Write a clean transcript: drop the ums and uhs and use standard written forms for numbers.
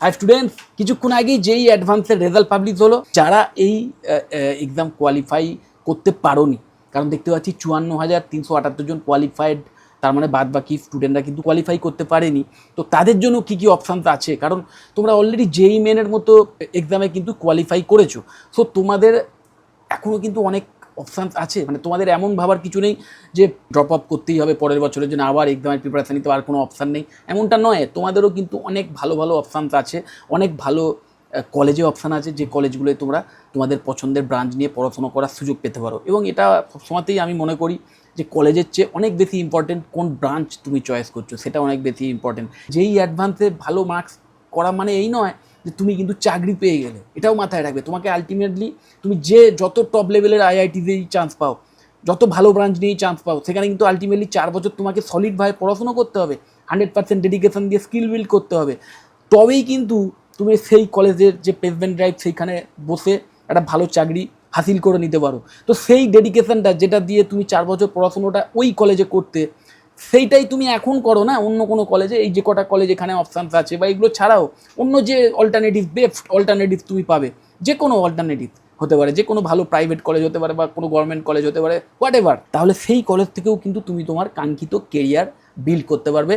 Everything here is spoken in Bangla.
হাই স্টুডেন্টস, কিছুক্ষণ আগেই যেই অ্যাডভান্সের রেজাল্ট পাবলিশ হলো, যারা এই এক্সাম কোয়ালিফাই করতে পারোনি, কারণ দেখতে পাচ্ছি 54,378 জন কোয়ালিফাইড, তার মানে বাদ বাকি স্টুডেন্টরা কিন্তু কোয়ালিফাই করতে পারেনি। তো তাদের জন্য কী কী অপশানস আছে, কারণ তোমরা অলরেডি জেই মেনের মতো এক্সামে কিন্তু কোয়ালিফাই করেছো। সো তোমাদের এখনও কিন্তু অনেক অপশানস আছে, মানে তোমাদের এমন ভাবার কিছু নেই যে ড্রপ আপ করতেই হবে পরের বছরের জন্য, আবার এক্সামের প্রিপারেশান নিতে আর কোনো অপশান নেই, এমনটা নয়। তোমাদেরও কিন্তু অনেক ভালো ভালো অপশানস আছে, অনেক ভালো কলেজে অপশান আছে, যে কলেজগুলোয় তোমরা তোমাদের পছন্দের ব্রাঞ্চ নিয়ে পড়াশোনা করার সুযোগ পেতে পারো। এবং এটা সবসময়তেই আমি মনে করি যে কলেজের চেয়ে অনেক বেশি ইম্পর্টেন্ট কোন ব্রাঞ্চ তুমি চয়েস করছো, সেটা অনেক বেশি ইম্পর্টেন্ট। যেই অ্যাডভান্সে ভালো মার্কস করা মানে এই নয় যে তুমি কিন্তু চাকরি পেয়ে গেলে, এটাও মাথায় রাখবে। তোমাকে আলটিমেটলি তুমি যে যত টপ লেভেলের আইআইটিতেই চান্স পাও, যত ভালো ব্রাঞ্চ নিয়েই চান্স পাও, সেখানে কিন্তু আলটিমেটলি 4 বছর তোমাকে সলিডভাবে পড়াশোনা করতে হবে, 100% ডেডিকেশন দিয়ে স্কিল বিল্ড করতে হবে। তবেই কিন্তু তুমি সেই কলেজের যে প্লেসমেন্ট ড্রাইভ, সেইখানে বসে একটা ভালো চাকরি হাসিল করে নিতে পারো। তো সেই ডেডিকেশনটা যেটা দিয়ে তুমি 4 বছর পড়াশোনাটা ওই কলেজে করতে, সেইটাই তুমি এখন করো না অন্য কোনো কলেজে। এই যে কটা কলেজ এখানে অপশানস আছে, বা এগুলো ছাড়াও অন্য যে অল্টারনেটিভ, বেস্ট অল্টারনেটিভ তুমি পাবে, যে কোনো অল্টারনেটিভ হতে পারে, যে কোনো ভালো প্রাইভেট কলেজ হতে পারে, বা কোনো গভর্নমেন্ট কলেজ হতে পারে, হোয়াট এভার, তাহলে সেই কলেজ থেকেও কিন্তু তুমি তোমার কাঙ্ক্ষিত কেরিয়ার বিল্ড করতে পারবে।